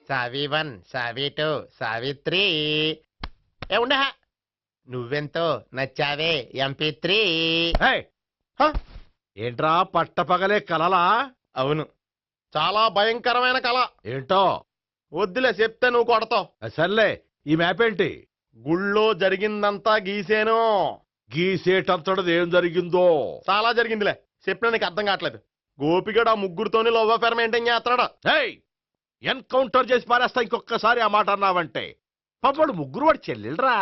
సావి 1 సావి 2 సావిత్రి ఏ ఉండ నువ్వెంతో నచ్చావే MP3. ఏంట్రా పట్టపగలే కలలా? అవును, చాలా భయంకరమైన కళ. ఏంటో వద్దులే, చెప్తే నువ్వు కొడతావు. సర్లే, ఈ మ్యాప్ ఏంటి? గుళ్ళో జరిగిందంతా గీసేను. గీసేటంతటది ఏం జరిగిందో? చాలా జరిగిందిలే, చెప్పినా నీకు అర్థం కావట్లేదు. గోపిగడు ఆ ముగ్గురుతోని లవ్ అఫేర్ మెయింటైన్ చేస్తున్నాడు. ఎన్కౌంటర్ చేసి పారేస్తా ఇంకొకసారి ఆ మాట అన్నావంటే. పాపడు ముగ్గురు వాడు చెల్లెలరా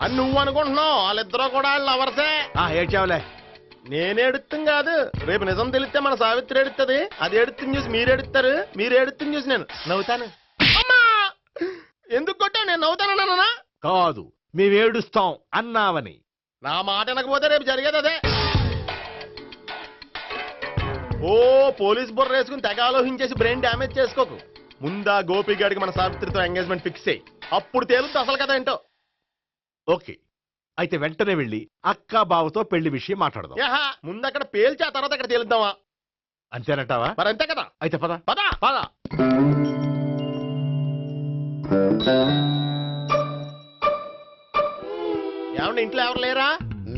అని నువ్వు అనుకుంటున్నావు, వాళ్ళిద్దరూ కూడా వాళ్ళు లవర్సే. ఏడ్చావులే. నేను ఎడుతుంది కాదు, రేపు నిజం తెలిస్తే మన సావిత్రి ఎడుతుంది. అది ఎడుతుంది చూసి మీరు ఎడుతారు, మీరు ఎడుతుంది చూసి నేను నవ్వుతాను. అమ్మా, ఎందుకు కొట్టా? నేను నవ్వుతానన్నా కాదు, మేమేడుస్తాం అన్నావని. నా మాట వినకపోతే రేపు జరిగేది అదే. ఓ పోలీస్ బుర్ర వేసుకుని తెగ ఆలోచించేసి బ్రెయిన్ డ్యామేజ్ చేసుకోకు. ముందా గోపిగాడికి మన సావిత్రితో ఎంగేజ్మెంట్ ఫిక్స్ అయ్యి అప్పుడు తేలుతుంది అసలు కదా ఏంటో. ఓకే, అయితే వెంటనే వెళ్ళి అక్క బావతో పెళ్లి విషయం మాట్లాడదాం. ముందు అక్కడ పేల్చి ఆ తర్వాత అక్కడ తేలుద్దామా? అంతేనంటావా? మరి అంతే కదా. అయితే పద పద పద. ఏమంటే ఇంట్లో ఎవరు లేరా?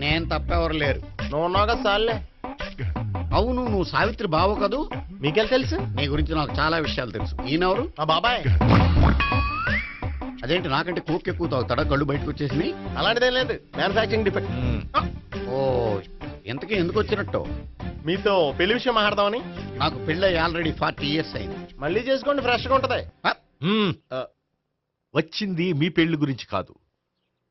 నేను తప్పెవరు లేరు. నువ్వు ఉన్నావు కదా సార్లే. అవును, నువ్వు సావిత్రి బావ కదూ? మీకెళ్ళి తెలుసు? నీ గురించి నాకు చాలా విషయాలు తెలుసు. ఈయనెవరు? మా బాబాయ్. అదేంటి నాకంటే కోక్ ఎక్కువ తాగుతాడా? గళ్ళు బయటకు వచ్చేసి. అలాంటిదేం లేదు, మ్యానుఫాక్చరింగ్ డిఫెక్ట్. ఓ, ఎంతకీ ఎందుకు వచ్చినట్టు? మీతో పెళ్లి విషయం మాట్లాడదామని. నాకు పెళ్ళి ఆల్రెడీ 40 years అయింది. మళ్ళీ చేసుకోండి, ఫ్రెష్ గా ఉంటది. వచ్చింది మీ పెళ్లి గురించి కాదు,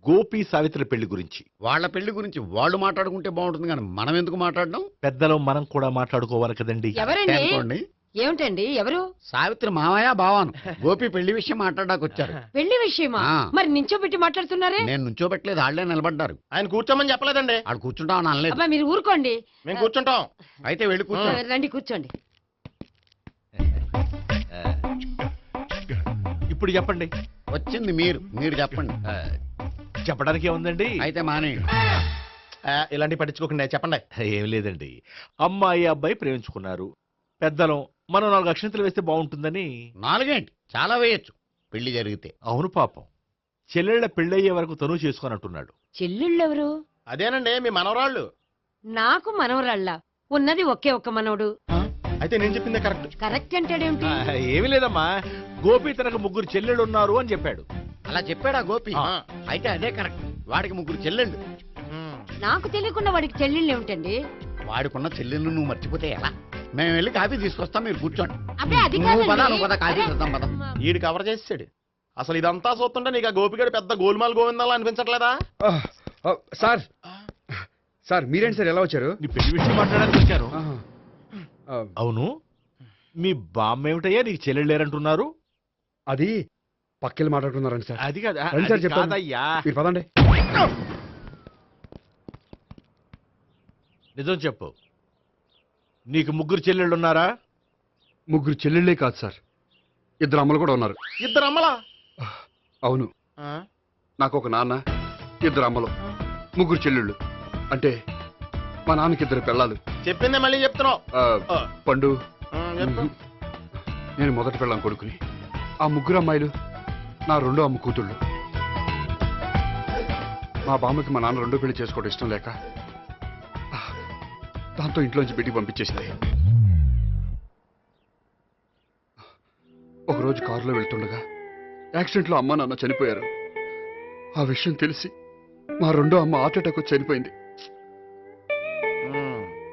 గోపి సావిత్రి పెళ్లి గురించి. వాళ్ళ పెళ్లి గురించి వాళ్ళు మాట్లాడుకుంటే బాగుంటుంది, కానీ మనం ఎందుకు మాట్లాడడం? పెద్దలో మనం కూడా మాట్లాడుకోవాలి కదండి. అనుకోండి. ఏమిటండి? ఎవరు? సావిత్రి మామయ్య బావాను. గోపి పెళ్లి విషయం మాట్లాడడానికి వచ్చారు. పెళ్లి విషయమా? మరి నించోబెట్టి మాట్లాడుతున్నారే? నేను నుంచోబెట్టలేదు, ఆళ్లే నిలబడ్డారు. ఆయన కూర్చోమని చెప్పలేదండి. ఆడు కూర్చుంటామని అనలేదు. అబ్బా, మీరు ఊరుకోండి. మేము కూర్చుంటాం. అయితే వెళ్ళి కూర్చోండి. రండి కూర్చోండి. ఇప్పుడు చెప్పండి. వచ్చింది మీరు చెప్పండి. చెప్పడానికి ఏముందండి? అయితే మానే. ఇలాంటివి పట్టించుకోకుండా చెప్పండి. ఏం లేదండి, అమ్మాయి అబ్బాయి ప్రేమించుకున్నారు. పెద్దలం మనం 4 అక్షంతలు వేస్తే బాగుంటుందని. 4 ఏంటి, చాలా వేయచ్చు పెళ్లి జరిగితే. అవును, పాపం చెల్లెళ్ళ పెళ్ళయ్యే వరకు తను చేసుకొని అంటున్నాడు. చెల్లెళ్ళెవరు? అదేనండి మీ మనవరాళ్ళు. నాకు మనవరాళ్ళ ఉన్నది ఒకే ఒక్క మనవడు. అయితే నేను చెప్పిందే కరెక్ట్. కరెక్ట్ అంటాడేమిటి? ఏమీ లేదమ్మా, గోపి తనకు 3 చెల్లెళ్ళు ఉన్నారు అని చెప్పాడు. అలా చెప్పాడా గోపి? అయితే అదే కరెక్ట్. వాడికి 3 చెల్లెళ్ళు. నాకు తెలియకుండా వాడికి చెల్లెళ్ళు ఏమిటండి? వాడికున్న చెల్లెళ్ళు నువ్వు మర్చిపోతే ఎలా? మేము వెళ్ళి కాఫీ తీసుకొస్తాం, మీరు కూర్చోండి. అబ్బే, అది నువ్వు పద, కాదండి. నువ్వు పద, కాఫీ చేద్దాం పద. ఈడు కవర్ చేసాడు. అసలు ఇదంతా చూస్తుంటే నీకు ఆ గోపిగడు పెద్ద గోల్మాల్ గోవిందాలు అనిపించట్లేదా? సార్ సార్ మీరేంటి సార్ ఎలా వచ్చారు? నీ పెళ్లి విషయం మాట్లాడడానికి వచ్చాను. అవును, మీ బామ్మ ఏమిటయ్యా నీకు చెల్లెళ్ళు లేరంటున్నారు? అది పక్కెళ్ళి మాట్లాడుతున్నారండి సార్. అది కాదు, రండి సార్, చెప్తాను. కాదయ్యా, మీరు పదండి. నిజం చెప్పు, నీకు 3 చెల్లెళ్ళు ఉన్నారా? 3 చెల్లెళ్ళే కాదు సార్, 2 అమ్మలు కూడా ఉన్నారు. 2 అమ్మలా? అవును, నాకు ఒక నాన్న, 2 అమ్మలు, 3 చెల్లెళ్ళు. అంటే మా నాన్నకి 2 పిల్లలు. చెప్పిందే మళ్ళీ చెప్తున్నావు. పండు, చెప్పు. నేను మొదటి పిల్లం కొడుకుని. ఆ 3 అమ్మాయిలు నా 2వ అమ్మ కూతుళ్ళు. మా బామ్మకి మా నాన్న 2వ పెళ్లి చేసుకోవడం ఇష్టం లేక దాంతో ఇంట్లోంచి బయటికి పంపించేసింది. ఒకరోజు కారులో వెళ్తుండగా యాక్సిడెంట్లో అమ్మ నాన్న చనిపోయారు. ఆ విషయం తెలిసి మా 2వ అమ్మ హార్ట్ అటాక్ వచ్చి చనిపోయింది.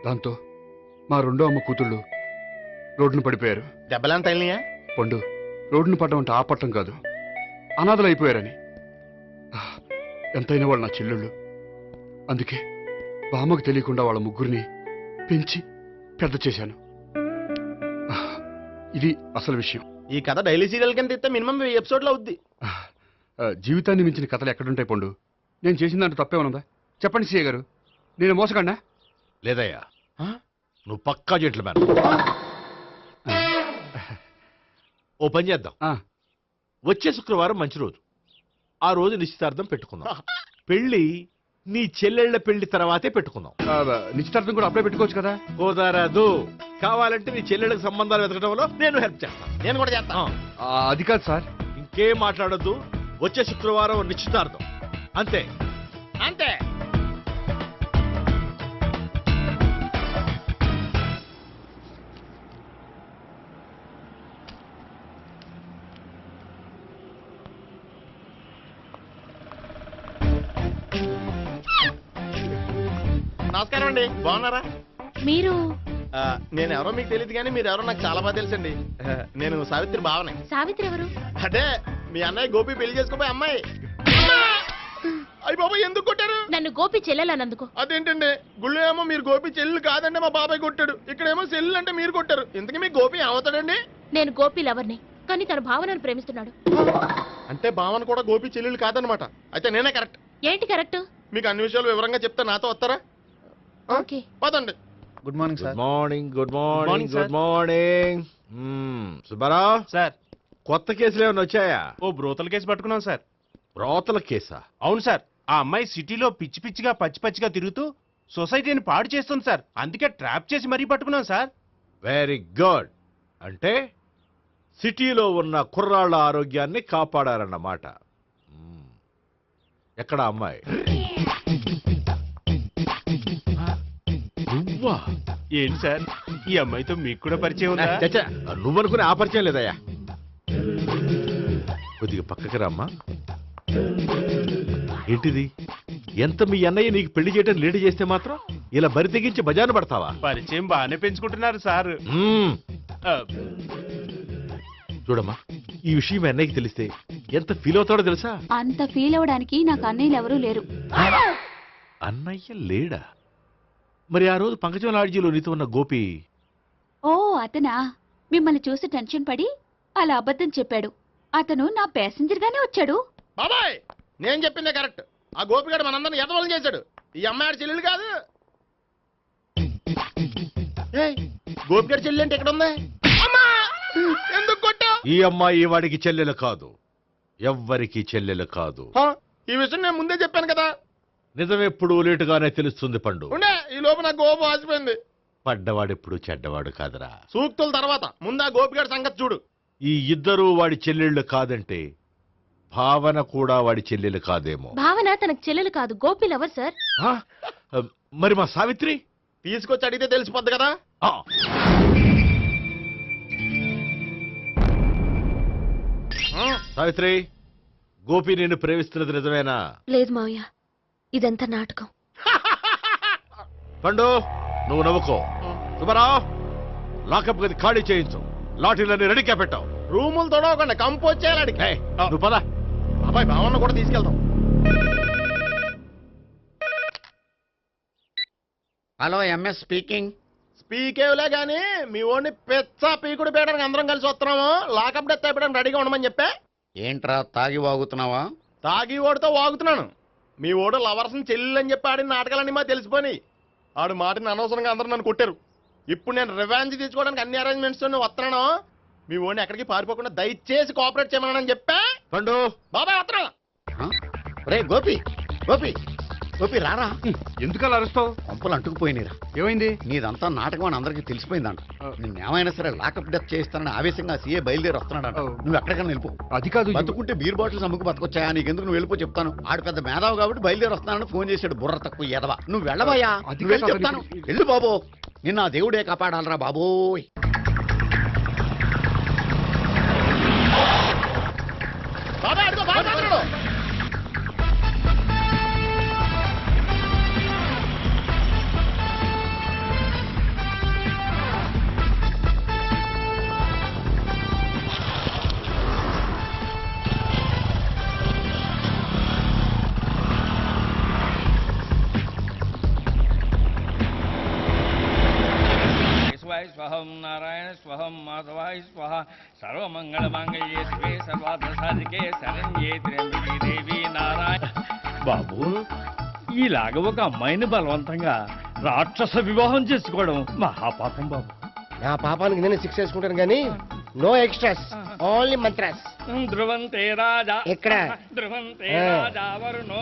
దాంతో మా 2వ అమ్మ కూతుళ్ళు రోడ్డును పడిపోయారు. దెబ్బలంత అయినాయా? పండు, రోడ్డును పడ్డం అంటే ఆపట్టం కాదు, అనాథలు అయిపోయారని. ఎంతైనా వాళ్ళు నా చెల్లెళ్ళు. అందుకే బామ్మకు తెలియకుండా వాళ్ళ 3 పెంచి పెద్ద చేశాను. ఇది అసలు విషయం. ఈ కథ డైలీ సీరియల్ కింద ఇస్తే మినిమం 1000 ఎపిసోడ్లు అవుద్ది. జీవితాన్ని మించిన కథలు ఎక్కడుంటాయి పండు? నేను చేసిన దాంట్లో తప్పేమనుందా? చెప్పండి సీఏ గారు, నేను మోసగండా? లేదయ్యా, నువ్వు పక్కా చెట్లు మేన. ఓ పని చేద్దాం, వచ్చే శుక్రవారం మంచి రోజు, ఆ రోజు నిశ్చితార్థం పెట్టుకుందాం. పెళ్లి నీ చెల్లెళ్ళ పెళ్లి తర్వాతే పెట్టుకుందాం. నిశ్చితార్థం కూడా అప్పుడే పెట్టుకోవచ్చు కదా. కుదరదు. కావాలంటే నీ చెల్లెళ్ళకి సంబంధాలు వెతకడంలో నేను హెల్ప్ చేస్తాను. నేను కూడా చేస్తా. అది కాదు సార్. ఇంకేం మాట్లాడొద్దు. వచ్చే శుక్రవారం నిశ్చితార్థం. అంతే. అంతే. నమస్కారం అండి, బాగున్నారా? మీరు నేను ఎవరో మీకు తెలియదు కానీ మీరు ఎవరో నాకు చాలా బాగా తెలుసండి. నేను సావిత్రి భావనే. సావిత్రి ఎవరు? అంటే మీ అన్నయ్య గోపి పెళ్లి చేసుకోపోయి అమ్మాయి. అయ్యి బాబాయ్, ఎందుకు కొట్టారు? నన్ను గోపి చెల్లెలన్నందుకు. అదేంటండి, గుళ్ళు ఏమో మీరు గోపి చెల్లు కాదండి మా బాబాయ్ కొట్టాడు, ఇక్కడేమో చెల్లు అంటే మీరు కొట్టారు. ఇంతకీ మీ గోపి ఏమవుతాడండి? నేను గోపి లవర్ని, కానీ తన భావనను ప్రేమిస్తున్నాడు. అంటే భావన కూడా గోపి చెల్లెలు కాదనమాట. అయితే నేనే కరెక్ట్. ఏంటి కరెక్ట్? మీకు అన్ని విషయాలు వివరంగా చెప్తే నాతో వస్తారా? ఓకే. పదండి. Good morning good sir. Morning. Good morning. Morning, good morning. Subbarao, sir, కొత్త కేసులు ఏమైనా వచ్చాయా? ఓ బ్రోతల కేసు పట్టుకున్నాం సార్. రోతల కేసా? అవును సార్, ఆ అమ్మాయి సిటీలో పిచ్చి పిచ్చిగా పచ్చి పచ్చిగా తిరుగుతూ సొసైటీని పాడు చేస్తుంది సార్. అందుకే ట్రాప్ చేసి మరీ పట్టుకున్నాం సార్. Very good. అంటే సిటీలో ఉన్న కుర్రాళ్ళ ఆరోగ్యాన్ని కాపాడారన్నమాట. ఎక్కడ అమ్మాయి? నువ్వా? ఏంటి సార్, ఈ అమ్మాయితో మీకు కూడా పరిచయం ఉందా? చచ్చా, నువ్వనుకునే ఆ పరిచయం లేదయ్యా. కొద్దిగా పక్కకి రమ్మా. ఏంటిది? ఎంత మీ అన్నయ్య నీకు పెళ్లి చేయడం లేట్ చేస్తే మాత్రం ఇలా బరి తెగించి బజారు పడతావా? పరిచయం బాగానే పెంచుకుంటున్నారు సార్. చూడమ్మా, ఈ విషయం మీ అన్నయ్యకి తెలిస్తే ఎంత ఫీల్ అవుతాడో తెలుసా? అంత ఫీల్ అవడానికి నాకు అన్నయ్యలు ఎవరూ లేరు. అన్నయ్య లేడా? మరి ఆ రోజు పంకజం లాడ్జీలో నీతో ఉన్న గోపి? ఓ అతనా? మిమ్మల్ని చూసి టెన్షన్ పడి అలా అబద్ధం చెప్పాడు. అతను నా ప్యాసింజర్ గానే వచ్చాడు. బాబాయ్, నేను చెప్పిందే కరెక్ట్. ఆ గోపిగాడు మనందరిని ఎదవలం చేశాడు. ఈ అమ్మాయి ఆడి చెల్లెలు కాదు. గోపిగాడి చెల్లి అంటే ఎక్కడ ఉంది? అమ్మా! ఎందుకు కొట్టా? ఈ అమ్మాయి వాడికి చెల్లెలు కాదు. ఎవ్వరికి చెల్లెలు కాదు. ఈ విషయం నేను ముందే చెప్పాను కదా. నిజమెప్పుడు లేటుగానే తెలుస్తుంది పండు. ఉండే, ఈ లోపు నాకు గోపు ఆసిపోయింది. పడ్డవాడెప్పుడు చెడ్డవాడు కాదురా. సూక్తుల తర్వాత ముందు ఆ గోపిగాడి సంగతి చూడు. ఈ ఇద్దరూ వాడి చెల్లెళ్ళు కాదంటే భావన కూడా వాడి చెల్లెలు కాదేమో. భావన తనకు చెల్లెలు కాదు, గోపి లవర్ సార్. ఆ? మరి మా సావిత్రి? తీసుకొచ్చి అడిగితే తెలిసిపోద్ది కదా. ఆ. సావిత్రి, గోపి నిన్ను ప్రేమిస్తున్నది నిజమేనా? లేదు మావయ్య, ఇదంతా నాటకం. పండు, నువ్వు నవ్వుకో. సుబ్బారావు, లాకప్ గది ఖాళీ చేయించు. లాఠీలన్నీ రెడీగా పెట్టావు. రూములు తొడవకుండా కంపోజ్ చేయాలి అడిగి. ఏయ్, నువ్వు పద. అబ్బాయి భావన కూడా తీసుకెళ్తాం. Hello, MS speaking. స్పీకేవ్లే గానీ మీ ఓడిని పెచ్చ పీకుడు పేయడానికి అందరం కలిసి వస్తున్నాము. లాకప్ డెత్ అయిపోయడానికి రెడీగా ఉండమని చెప్పా. ఏంట్రా తాగి వాగుతున్నావా? తాగి ఓడితో వాగుతున్నాను. మీ ఓడు లవర్స్ని చెల్లెలు అని చెప్పి ఆడిన నాటకాలన్నీ మా తెలిసిపోయి ఆడు మాటని అనవసరంగా అందరూ నన్ను కొట్టారు. ఇప్పుడు నేను రివెంజ్ తీసుకోవడానికి అన్ని అరేంజ్మెంట్స్ వస్తున్నాను. మీ ఓడిని ఎక్కడికి పారిపోకుండా దయచేసి కోఆపరేట్ చేయమని చెప్పా. పండు, బాబాయ్ వస్తున్నా. రే గోపి, గోపి, గోపి రారా. ఎందుకు అలా అరుస్తావు? పంపులు అంటుకుపోయినరా. ఏమైంది? నీదంతా నాటకం అని అందరికీ తెలిసిపోయిందంట. నిన్నేమైనా సరే లాకప్ డెత్ చేస్తానని ఆవేశంగా సీఏ బయలుదేరి వస్తున్నాడంట. నువ్వు ఎక్కడికైనా వెళ్ళిపో. అది కాదు. బతుకుంటే బీర్ బాటిల్స్ అమ్ముకు బతకొచ్చాయా? నీకెందుకు? నువ్వు వెళ్ళిపో చెప్తాను. ఆడు పెద్ద మేధావు కాబట్టి బయలుదేరి వస్తున్నానని ఫోన్ చేశాడు. బుర్ర తక్కువ ఎదవా. నువ్వు వెళ్ళబోయా? అది నువ్వు వెళ్ళి కాదు, చెప్తాను. అది- వెళ్ళు బాబో, నిన్న ఆ దేవుడే కాపాడాలరా బాబోయ్. బాబాయ్ అడుగు, బాబాయ్ అడుగు. శివాయ స్వహం నారాయణ స్వహం మాధవాయ స్వహ సర్వమంగళమాంగళ్యే శివే సర్వార్థ సాధికే శరణ్యే త్ర్యంబకే దేవి నారాయణ. బాబు, ఇలాగ ఒక అమ్మాయిని బలవంతంగా రాక్షస వివాహం చేసుకోవడం మహాపాపం బాబు. నా పాపానికి నేను శిక్ష వేసుకుంటాను కానీ నో ఎక్స్ట్రాస్, ఓన్లీ మంత్రాస్. ధ్రువంతే రాజా ఎక్కడ? ధ్రువంతే ఆ. రాజా వరుణో.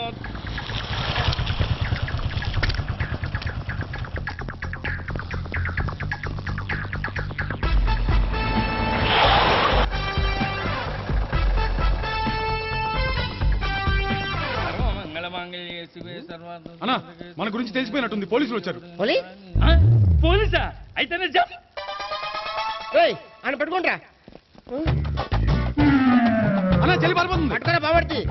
అన్నా మన గురించి తెలిసిపోయినట్టుంది, పోలీసులు వచ్చారు. పోలీసా? అయితే ఆయన పెట్టుకుంటా అన్నా చెల్లి పారిపోతుంది. పట్టుకోరా బాబర్తి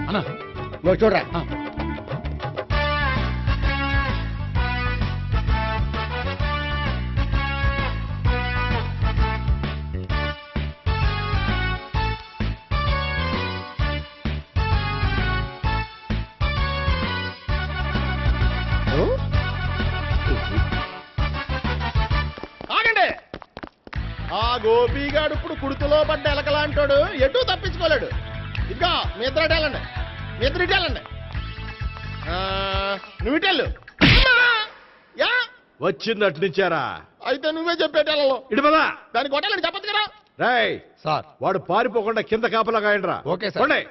అన్నా నువ్వు చూడరా. ఆగండి. ఆ గోపిగాడు ఇప్పుడు కుడుతులో పడ్డ ఎలకలాంటాడు, ఎటు తప్పించుకోలేడు. ఇంకా మీ ఇద్దరు ఇటాలండి, మీ ఇద్దరు ఇటాలండి. నువ్వు ఇటెళ్ళు. యా వచ్చింది అటు నుంచారా? అయితే నువ్వే చెప్పేటాలలో ఇటు పదా. దాన్ని కొట్టాలని చెప్పదు కదా. రేయ్ సార్ వాడు పారిపోకుండా కింద కాపలా కాయండిరా. Okay sir. పోండి.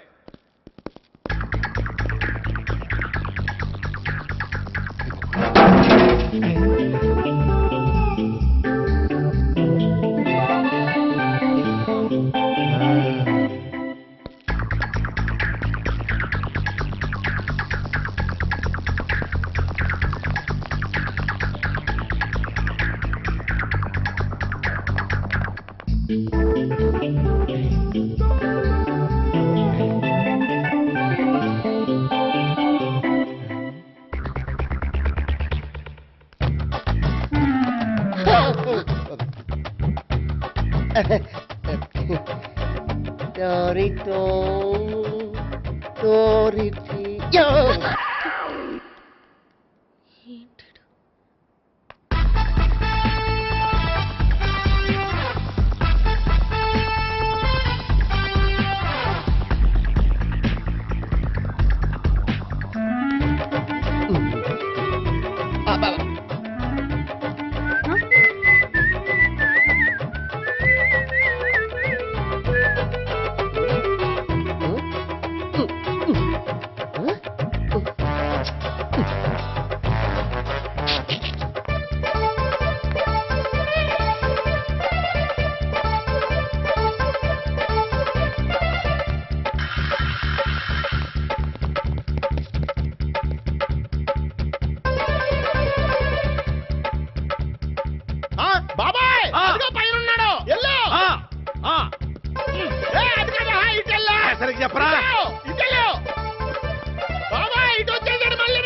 బాబాయ్ పైన ఉన్నాడు. ఎల్లో సరిగ్గా చెప్పరా? ఇటెళ్ళు బాబాయ్, ఇటు వచ్చేసాడు మళ్ళీ.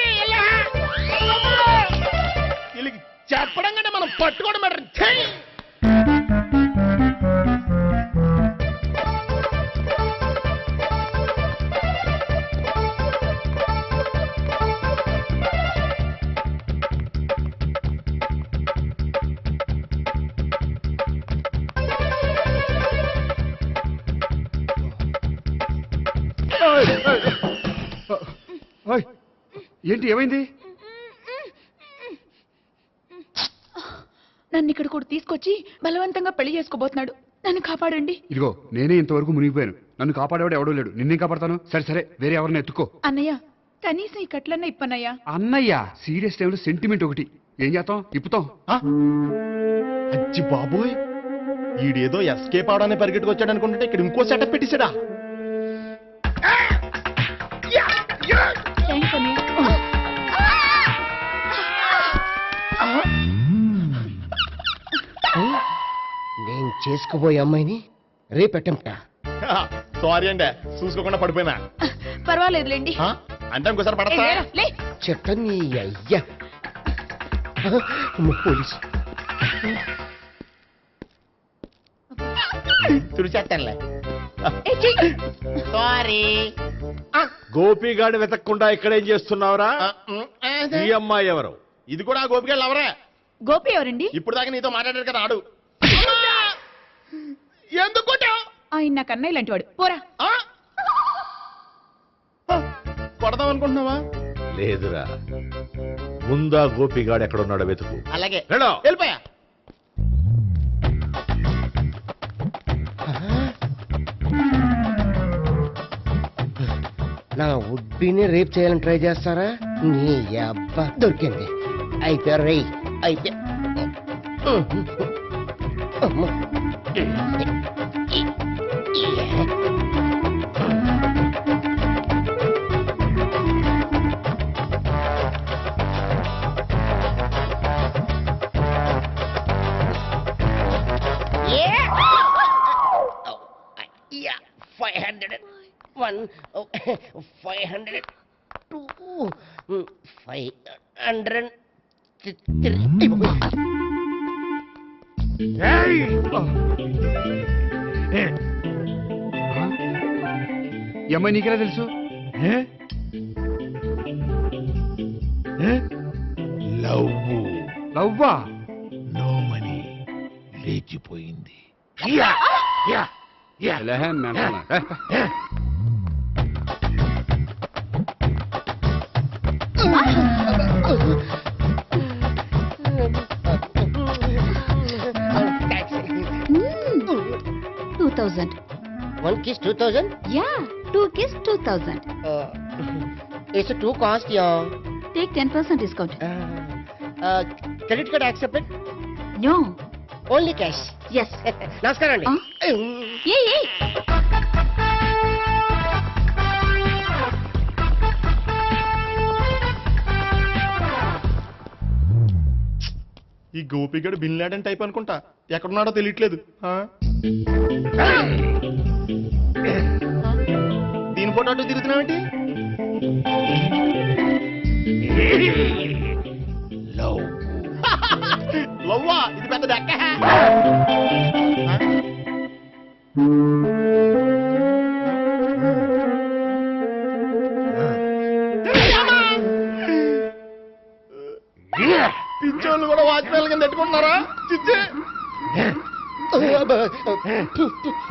వీళ్ళకి చెప్పడం కంటే మనం పట్టుకోవడం బెటర్. ఏంటి ఏమైంది? నన్ను ఇక్కడ కూడా తీసుకొచ్చి బలవంతంగా పెళ్లి చేసుకోబోతున్నాడు. నన్ను కాపాడండి. ఇదిగో నేనే ఇంతవరకు మునిగిపోయాను, నన్ను కాపాడేవాడు ఎవడో లేడు, నిన్నే కాపాడతాను. సరే సరే వేరే ఎవరిని ఎత్తుకో. అన్నయ్య కనీసం ఈ కట్లన్నా ఇప్పన్నయ్యా. అన్నయ్య సీరియస్ టైంలో సెంటిమెంట్ ఒకటి, ఏం చేస్తాం, ఇప్పుతాం. అచ్చి బాబోయ్, ఈడేదో ఎస్కేప్ అవడానికి పరిగెట్టుకొచ్చాడు అనుకుంటే ఇక్కడ ఇంకో సెటప్ పెట్టేశాడా. థ్యాంక్స్ అన్నయ్య. నేను చేసుకోబోయే అమ్మాయిని రేపెట్టంట. సారీ అండి, చూసుకోకుండా పడిపోయినా. పర్వాలేదులేండి. అంటే ఇంకోసారి పడతా. చెత్త నీ అయ్యా. పోలీసు తుడిచేస్తానులే. సారీ. గోపిగాడి వెతకకుండా ఇక్కడేం చేస్తున్నావురా? ఈ అమ్మాయి ఎవరు? ఇది కూడా ఆ గోపిగాళ్ళు ఎవరే? గోపి ఎవరండి? ఇప్పుడు దాకా నీతో మాట్లాడారు కదా ఆడు. ఎందుకు ఆయన నాకు అన్నయ్య లాంటి వాడు. పోరా. కొడదాం అనుకుంటున్నావా? లేదురా, ముందా గోపిగాడు ఎక్కడున్నాడో వెతుకు. అలాగే వెళ్ళు. వెళ్ళిపోయా. నా ఉడ్బీని రేప్ చేయాలని ట్రై చేస్తారా? నీ అబ్బా దొరికింది. అయిపోయారు రై. అయిపోయా. అమ్మో. Yeah, 500. 1, 500. 2, 500. 3. ఈ అమ్మాయి నీకెలా తెలుసు? లవ్వా? నో మనీ లేచిపోయింది. లేహే, మెంటనా? Taxi. 2000. 1 kiss 2000. యా 2 kiss 2000. It's too cost, yeah. Take 10% discount. Credit card accepted? No. Only cash. Yes. నమస్కారం అండి. ఏ ఈ గోపిగడు బిన్ లాడెన్ టైప్ అనుకుంటా, ఎక్కడున్నాడో తెలియట్లేదు. ఆ? దీని ఫోటో అటు తిరుగుతున్నావేంటి? లవ్వా, ఇది పెద్ద డెక్క. పిచ్చోళ్ళు కూడా వాచ్మెన్ కింద పెట్టుకుంటున్నారా? చిచ్చే